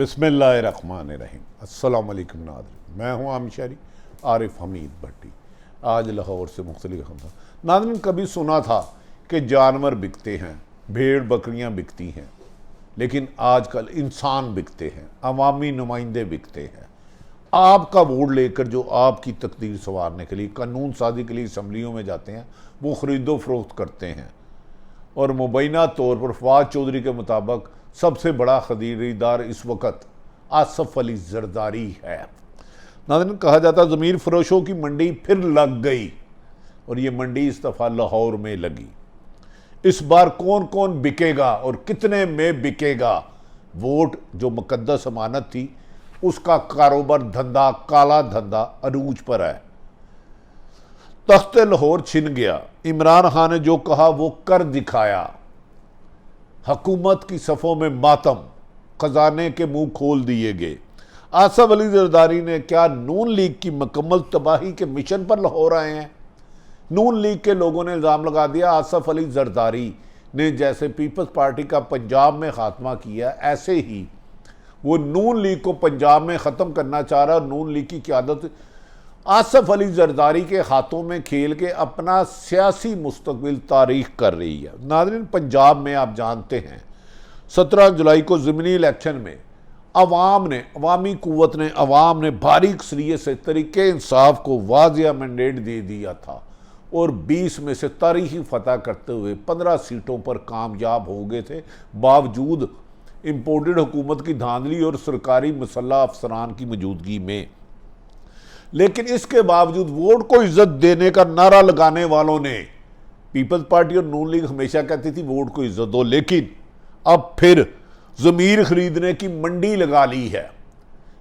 बिस्मिल्लाहिर्रहमानिर्रहीम। अस्सलाम वालेकुम नाज़रीन, मैं हूँ आमिशारी आरिफ हमीद भट्टी। आज लाहौर से मुख्तलिफ खबर। नाज़रीन, कभी सुना था कि जानवर बिकते हैं, भेड़ बकरियाँ बिकती हैं, लेकिन आजकल इंसान बिकते हैं, अवामी नुमाइंदे बिकते हैं। आपका वोट लेकर जो आपकी तकदीर संवारने के लिए, कानून साजी के लिए असम्बलियों में जाते हैं, वो ख़रीदो फरोख्त करते हैं। और मुबैना तौर पर फवाद चौधरी के मुताबिक सबसे बड़ा खरीदार इस वक्त आसफ अली जरदारी है। नाज़रीन, कहा जाता ज़मीर फरोशों की मंडी फिर लग गई और ये मंडी इस दफ़ा लाहौर में लगी। इस बार कौन कौन बिकेगा और कितने में बिकेगा? वोट जो मुकद्दस अमानत थी, उसका कारोबार धंधा, काला धंधा अरूज पर है। तख्त लाहौर छिन गया। इमरान खान ने जो कहा वो कर दिखाया। हुकूमत की सफ़ों में मातम, खजाने के मुंह खोल दिए गए। आसफ अली जरदारी ने क्या नून लीग की मुकम्मल तबाही के मिशन पर लाहौर आए हैं? नून लीग के लोगों ने इल्ज़ाम लगा दिया आसफ अली जरदारी ने जैसे पीपल्स पार्टी का पंजाब में खात्मा किया, ऐसे ही वो नून लीग को पंजाब में ख़त्म करना चाह रहा है। नून लीग की क़यादत आसफ अली जरदारी के हाथों में खेल के अपना सियासी मुस्तकबिल तारीख कर रही है। नाज़रीन, पंजाब में आप जानते हैं 17 जुलाई को ज़िमनी इलेक्शन में अवामी कुव्वत ने, अवाम ने भारी अक्सरियत से तरीके इंसाफ को वाज़िया मैंडेट दे दिया था और 20 में से तारीखी फतह करते हुए 15 सीटों पर कामयाब हो गए थे, बावजूद इम्पोर्टेड हुकूमत की धांधली और सरकारी मुसल्लह अफसरान की मौजूदगी में। लेकिन इसके बावजूद वोट को इज्जत देने का नारा लगाने वालों ने, पीपल्स पार्टी और नून लीग हमेशा कहती थी वोट को इज्जत दो, लेकिन अब फिर ज़मीर खरीदने की मंडी लगा ली है।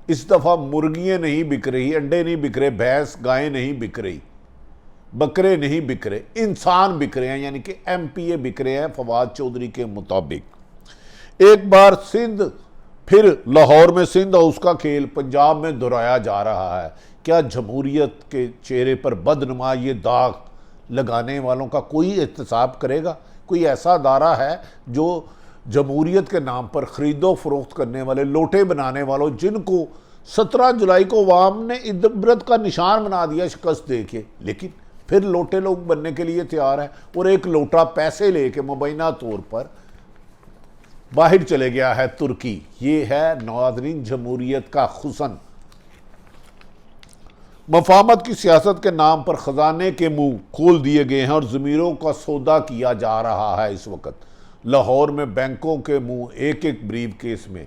इस दफ़ा मुर्गियाँ नहीं बिक रही, अंडे नहीं बिक रहे, भैंस गायें नहीं बिक रही, बकरे नहीं बिक रहे, इंसान बिक रहे हैं, यानी कि MPA बिक रहे हैं फवाद चौधरी के मुताबिक। एक बार सिंध, फिर लाहौर में सिंध हाउस का खेल पंजाब में दोहराया जा रहा है। क्या जमहूरियत के चेहरे पर बदनुमा ये दाग लगाने वालों का कोई एहतसाब करेगा? कोई ऐसा अदारा है जो जमहूरियत के नाम पर ख़रीदो फरोख्त करने वाले, लोटे बनाने वालों, जिनको 17 जुलाई को अवाम ने इबरत का निशान बना दिया शिकस्त दे के, लेकिन फिर लोटे लोग बनने के लिए तैयार हैं और एक लोटा पैसे लेके मुबैना तौर पर बाहर चले गया है तुर्की। ये है नाज़रीन जमहूरियत का हुस्न। मफामत की सियासत के नाम पर खजाने के मुंह खोल दिए गए हैं और ज़मीरों का सौदा किया जा रहा है। इस वक्त लाहौर में बैंकों के मुंह एक एक ब्रीफ केस में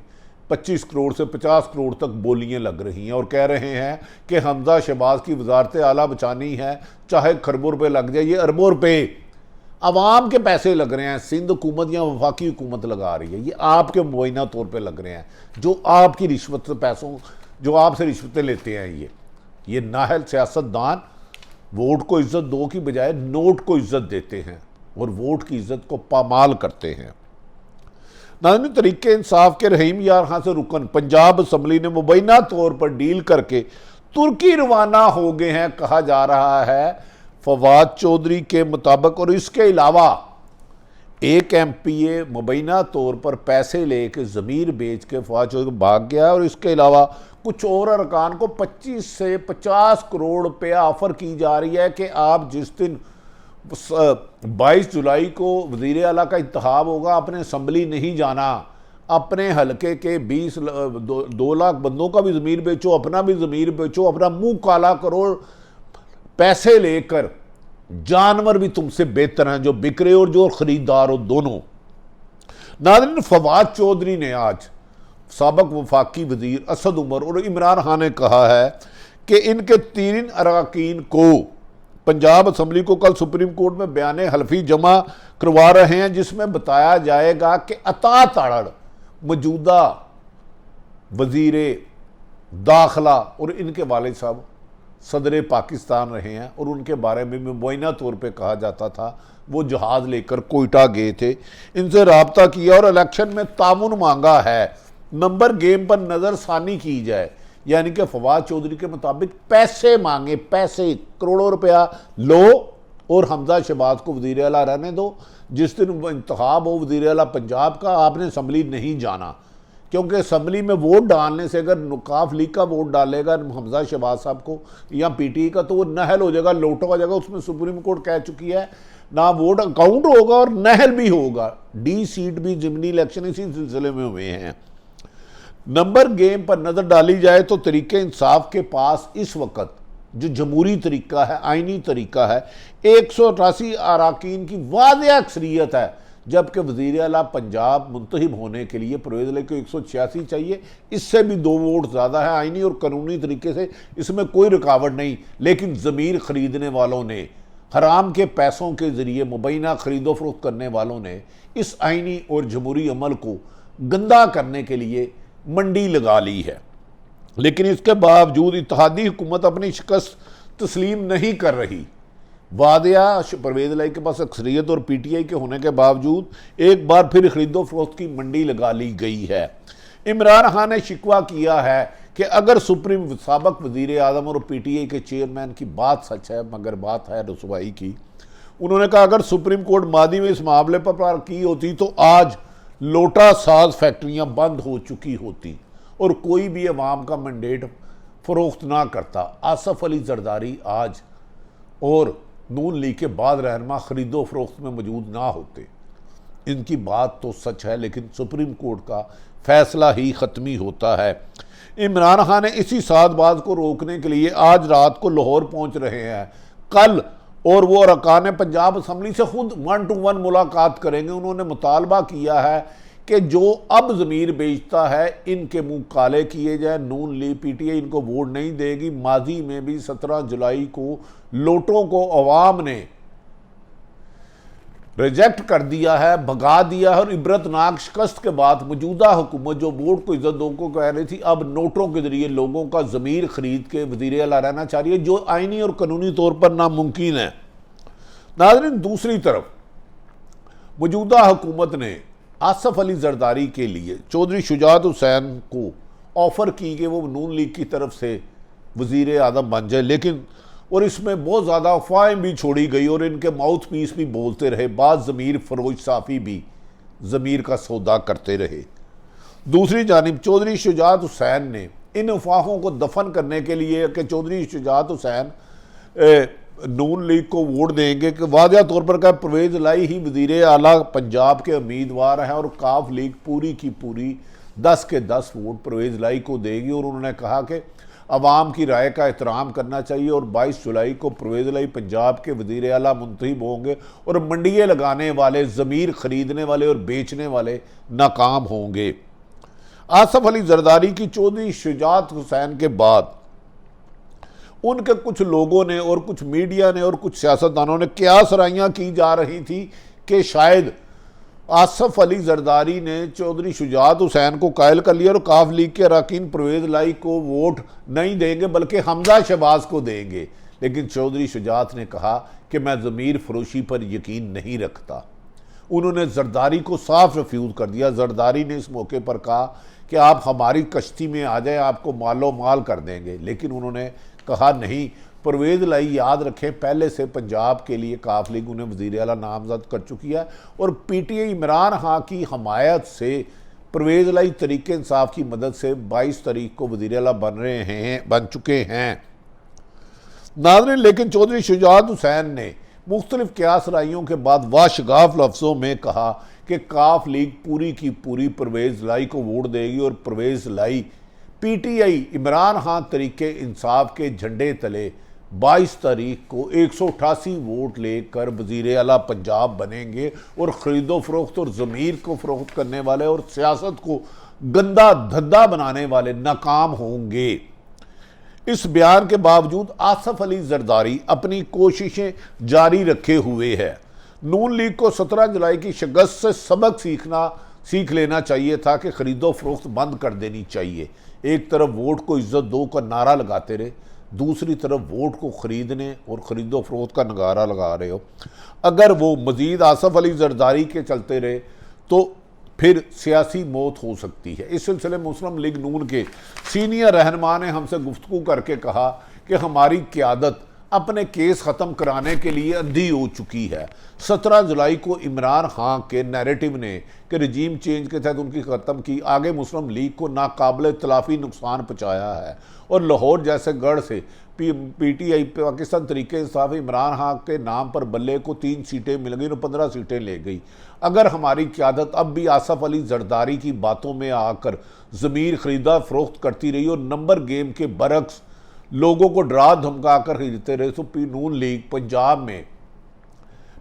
25 करोड़ से 50 करोड़ तक बोलियां लग रही हैं और कह रहे हैं कि हमजा शहबाज की वजारत आला बचानी है, चाहे खरबों रुपये लग जाए। ये अरबों रुपये अवाम के पैसे लग रहे हैं, सिंध हुकूमत या वफाकी हुकूमत लगा रही है। ये आपके मुबैना तौर पर लग रहे हैं, जो आपकी रिश्वत से पैसों, जो आपसे रिश्वतें लेते हैं। ये नाहल सियासतदान वोट को इज्जत दो की बजाय नोट को इज्जत देते हैं और वोट की इज्जत को पामाल करते हैं। नाज़रीन, तरीके इंसाफ के रहीम यार खां से रुकन पंजाब असम्बली ने मुबैना तौर पर डील करके तुर्की रवाना हो गए हैं, कहा जा रहा है फवाद चौधरी के मुताबिक। और इसके अलावा एक MPA मुबैना तौर पर पैसे लेके ज़मीर बेच के फवाद चौधरी भाग गया और इसके अलावा कुछ और अरकान को 25 से 50 करोड़ रुपया ऑफ़र की जा रही है कि आप जिस दिन 22 जुलाई को वज़ीर आला का इंतखाब होगा, अपने असम्बली नहीं जाना, अपने हलके के 2 लाख बंदों का भी ज़मीर बेचो, अपना भी ज़मीर बेचो, अपना मुंह काला करो, पैसे लेकर। जानवर भी तुमसे बेहतर हैं जो बिक रहे और जो खरीदार हो, दोनों। नाज़रीन, फवाद चौधरी ने आज साबक वफाकी वजीर असद उमर और इमरान खान ने कहा है कि इनके 3 अरकान को पंजाब असम्बली को कल सुप्रीम कोर्ट में बयान हल्फी जमा करवा रहे हैं, जिसमें बताया जाएगा कि अता ताड़ड़ मौजूदा वजीर दाखिला और इनके वालिद साहब सदर पाकिस्तान रहे हैं और उनके बारे में मुबैना तौर पे कहा जाता था वो जहाज़ लेकर कोयटा गए थे। इनसे रब्ता किया और इलेक्शन में तामुन मांगा है, नंबर गेम पर नज़रसानी की जाए। यानी कि फवाद चौधरी के मुताबिक पैसे मांगे, पैसे करोड़ों रुपया लो और हमजा शहबाज को वज़ीर आला रहने दो। जिस दिन इंतखाब हो वज़ीर आला पंजाब का, आपने असम्बली नहीं जाना, क्योंकि असम्बली में वोट डालने से अगर काफ लीग का वोट डालेगा हमजा शहबाज साहब को या पीटीआई का तो वो नहल हो जाएगा, लोटा हो जाएगा। उसमें सुप्रीम कोर्ट कह चुकी है ना वोट अकाउंट होगा और नहल भी होगा। डी सीट भी जिमनी इलेक्शन इसी सिलसिले में हुए हैं। नंबर गेम पर नजर डाली जाए तो तरीके इंसाफ के पास इस वक्त जो जमहूरी तरीका है, आइनी तरीका है, 188 अराकीन की वाज़ेह अक्सरियत है, जबकि वज़ीर आला पंजाब मुंतखब होने के लिए परवेज़ इलाही को 186 चाहिए। इससे भी 2 वोट ज़्यादा है। आइनी और कानूनी तरीके से इसमें कोई रुकावट नहीं, लेकिन ज़मीर ख़रीदने वालों ने, हराम के पैसों के ज़रिए मुबैना ख़रीदो फरोख्त करने वालों ने इस आइनी और जमहूरी अमल को गंदा करने के लिए मंडी लगा ली है। लेकिन इसके बावजूद इत्तेहादी हुकूमत अपनी शिकस्त तस्लीम नहीं कर रही। वादिया परवेज़ इलाही के पास अक्सरियत और पीटीआई के होने के बावजूद एक बार फिर खरीदो फरोख्त की मंडी लगा ली गई है। इमरान खान ने शिकवा किया है कि अगर सुप्रीम साबिक वज़ीर आज़म और पीटीआई के चेयरमैन की बात सच है, मगर बात है रसवाई की। उन्होंने कहा अगर सुप्रीम कोर्ट मादी में इस मामले पर की होती तो आज लोटा साज फैक्ट्रियां बंद हो चुकी होती और कोई भी अवाम का मैंडेट फरोख्त ना करता। आसफ अली जरदारी आज और नून लीग के बाद रहनमा खरीदो फरोख्त में मौजूद ना होते। इनकी बात तो सच है, लेकिन सुप्रीम कोर्ट का फैसला ही ख़त्मी होता है। इमरान खान ने इसी सादबाज को रोकने के लिए आज रात को लाहौर पहुंच रहे हैं। कल और वो अरकान पंजाब असम्बली से खुद 1 to 1 मुलाकात करेंगे। उन्होंने मुतालबा किया है कि जो अब ज़मीर बेचता है इनके मुंह काले किए जाए। नून लीग पीटीआई इनको वोट नहीं देगी। माजी में भी 17 जुलाई को लोटों को अवाम ने रिजेक्ट कर दिया है, भगा दिया है। और इबरतनाक शिकस्त के बाद मौजूदा हुकूमत जो वोट को इज्जत दो को कह रही थी, अब नोटों के जरिए लोगों का ज़मीर खरीद के वज़ीर आला रहना चाह रही है, जो आइनी और कानूनी तौर पर नामुमकिन है। नाज़रीन, दूसरी तरफ मौजूदा हुकूमत ने आसफ अली जरदारी के लिए चौधरी शुजात हुसैन को ऑफ़र की कि वो नून लीग की तरफ से वज़ीर आज़म बन जाए, लेकिन और इसमें बहुत ज़्यादा अफवाहें भी छोड़ी गई और इनके माउथ पीस भी बोलते रहे। बाद ज़मीर फरोज साफ़ी भी ज़मीर का सौदा करते रहे। दूसरी जानिब चौधरी शुजात हुसैन ने इन अफवाहों को दफन करने के लिए कि चौधरी शुजात हुसैन नून लीग को वोट देंगे, कि वाज़ेह तौर पर कहा परवेज़ इलाही ही वज़ीर आला पंजाब के उम्मीदवार हैं और काफ लीग पूरी की पूरी 10 के 10 वोट परवेज़ इलाही को देगी। और उन्होंने कहा कि अवाम की राय का एहतराम करना चाहिए और 22 जुलाई को परवेज़ इलाही पंजाब के वज़ीर आला मुंतखब होंगे और मंडियाँ लगाने वाले, ज़मीर ख़रीदने वाले और बेचने वाले नाकाम होंगे। आसफ अली जरदारी की चौधरी शुजात हुसैन के बाद उनके कुछ लोगों ने और कुछ मीडिया ने और कुछ सियासतदानों ने क्या सराहियाँ की जा रही थी कि शायद आसफ अली जरदारी ने चौधरी शुजात हुसैन को कायल कर लिया और काफ लीग के अरकान परवेज़ इलाही को वोट नहीं देंगे बल्कि हमजा शहबाज को देंगे। लेकिन चौधरी शुजात ने कहा कि मैं ज़मीर फरोशी पर यकीन नहीं रखता। उन्होंने जरदारी को साफ रिफ्यूज़ कर दिया। जरदारी ने इस मौके पर कहा कि आप हमारी कश्ती में आ जाएं, आपको मालो माल कर देंगे। लेकिन उन्होंने कहा नहीं, परवेज़ इलाही याद रखें पहले से पंजाब के लिए काफ लीग उन्हें वज़ीर आला नामज़द कर चुकी है और पीटीआई इमरान खान की हमायत से परवेज़ इलाही तरीके इंसाफ की मदद से 22 तारीख को वज़ीर आला बन चुके हैं। नाज़रीन, लेकिन चौधरी शुजात हुसैन ने मुख्तलिफ क़यास राइयों के बाद वाशगाफ लफ्ज़ों में कहा कि काफ लीग पूरी की पूरी परवेज़ इलाही को वोट देगी और परवेज़ इलाही पीटीआई इमरान खान तरीके इंसाफ के झंडे तले 22 तारीख को 188 वोट लेकर वज़ीर आला पंजाब बनेंगे और ख़रीदो फरोख्त और ज़मीर को फ़रोख्त करने वाले और सियासत को गंदा धद्दा बनाने वाले नाकाम होंगे। इस बयान के बावजूद आसफ अली जरदारी अपनी कोशिशें जारी रखे हुए है। नून लीग को 17 जुलाई की शिकस्त से सबक सीख लेना चाहिए था कि ख़रीदो फरोख्त बंद कर देनी चाहिए। एक तरफ वोट को इज्जत दो का नारा लगाते रहे, दूसरी तरफ वोट को ख़रीदने और ख़रीदो फरोख्त का नारा लगा रहे हो। अगर वो मज़ीद आसफ अली जरदारी के चलते रहे तो फिर सियासी मौत हो सकती है। इस सिलसिले में मुस्लिम लीग नून के सीनियर रहनुमा ने हमसे गुफ्तगू करके कहा कि हमारी क़यादत अपने केस ख़त्म कराने के लिए अंधी हो चुकी है। 17 जुलाई को इमरान खान के नैरेटिव ने कि रजीम चेंज के तहत उनकी ख़त्म की, आगे मुस्लिम लीग को नाकाबिल तलाफ़ी नुकसान पहुँचाया है और लाहौर जैसे गढ़ से PTI पाकिस्तान तरीके इंसाफ इमरान खान के नाम पर बल्ले को 3 सीटें मिल गई और 15 सीटें ले गई। अगर हमारी क़यादत अब भी आसफ अली जरदारी की बातों में आकर ज़मीर ख़रीदा फ़रोख्त करती रही और नंबर गेम के बरक्स लोगों को डरा धमका कर खरीदते रहे तो नून लीग पंजाब में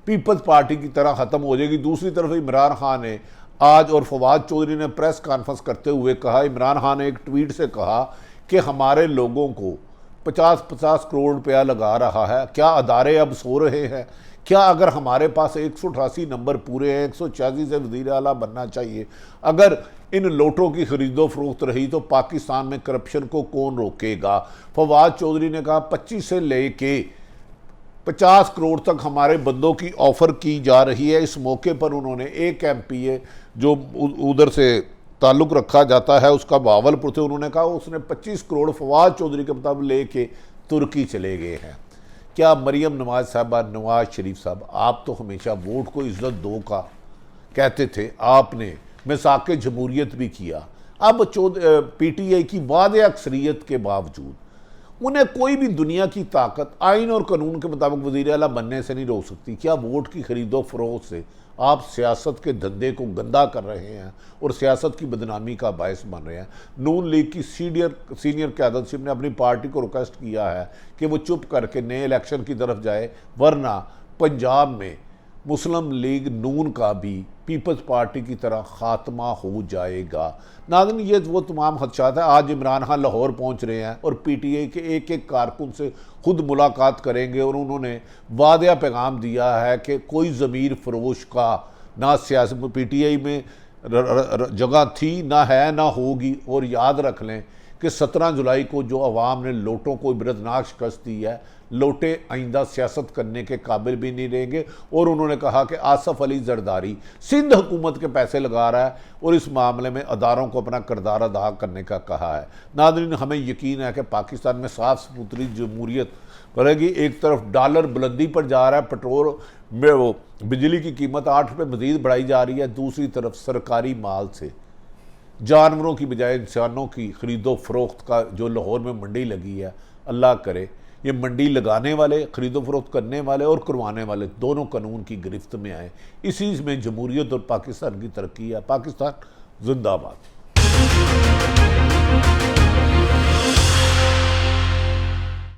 पीपल्स पार्टी की तरह ख़त्म हो जाएगी। दूसरी तरफ इमरान खान ने आज और फवाद चौधरी ने प्रेस कॉन्फ्रेंस करते हुए कहा, इमरान खान ने एक ट्वीट से कहा कि हमारे लोगों को 50-50 करोड़ रुपया लगा रहा है, क्या अदारे अब सो रहे हैं? क्या अगर हमारे पास 188 नंबर पूरे हैं, 186 से वज़ीर आला बनना चाहिए, अगर इन लोटों की खरीदो फरोख्त रही तो पाकिस्तान में करप्शन को कौन रोकेगा? फवाद चौधरी ने कहा 25 से लेके 50 करोड़ तक हमारे बंदों की ऑफ़र की जा रही है। इस मौके पर उन्होंने एक MPA जो उधर से ताल्लुक़ रखा जाता है उसका बहावलपुर थे, उन्होंने कहा उसने 25 करोड़ फवाद चौधरी के मुताबिक लेके तुर्की चले गए हैं। क्या मरियम नवाज साहबा, नवाज शरीफ साहब, आप तो हमेशा वोट को इज्जत दो का कहते थे, आपने मिसाक़े जमहूरियत भी किया। अब PTI की वादे अक्सरियत के बावजूद उन्हें कोई भी दुनिया की ताकत आइन और कानून के मुताबिक वज़ीर आला बनने से नहीं रोक सकती। क्या वोट की खरीदो फरोख्त से आप सियासत के धंधे को गंदा कर रहे हैं और सियासत की बदनामी का बायस बन रहे हैं? नून लीग की सीनियर क़यादत ने अपनी पार्टी को रिक्वेस्ट किया है कि वो चुप करके नए इलेक्शन की तरफ जाए, वरना पंजाब में मुस्लिम लीग नून का भी पीपल्स पार्टी की तरह ख़ात्मा हो जाएगा। नाज़रीन, ये वो तमाम खदशात है। आज इमरान खान लाहौर पहुंच रहे हैं और PTI के एक एक कारकुन से खुद मुलाकात करेंगे और उन्होंने वादिया पैगाम दिया है कि कोई ज़मीर फरोश का ना सियासत PTI में जगह थी, ना है, ना होगी। और याद रख लें कि 17 जुलाई को जो अवाम ने लोटों को इबरतनाक शिकस्त दी है, लोटे आइंदा सियासत करने के काबिल भी नहीं रहेंगे। और उन्होंने कहा कि आसफ अली जरदारी सिंध हुकूमत के पैसे लगा रहा है और इस मामले में अदारों को अपना किरदार अदा करने का कहा है। नाज़रीन, हमें यकीन है कि पाकिस्तान में साफ सुथरी जमहूरियत बढ़ेगी। एक तरफ डॉलर बुलंदी पर जा रहा है, पेट्रोल में वो बिजली की कीमत 8 रुपये मज़ीद बढ़ाई जा रही है, दूसरी तरफ सरकारी माल से जानवरों की बजाय इंसानों की खरीदो फरोख्त का जो लाहौर में मंडी लगी है, अल्लाह करे ये मंडी लगाने वाले, खरीदो फरोख्त करने वाले और करवाने वाले दोनों कानून की गिरफ्त में आए। इसी में जमहूरियत और पाकिस्तान की तरक्की है। पाकिस्तान जिंदाबाद।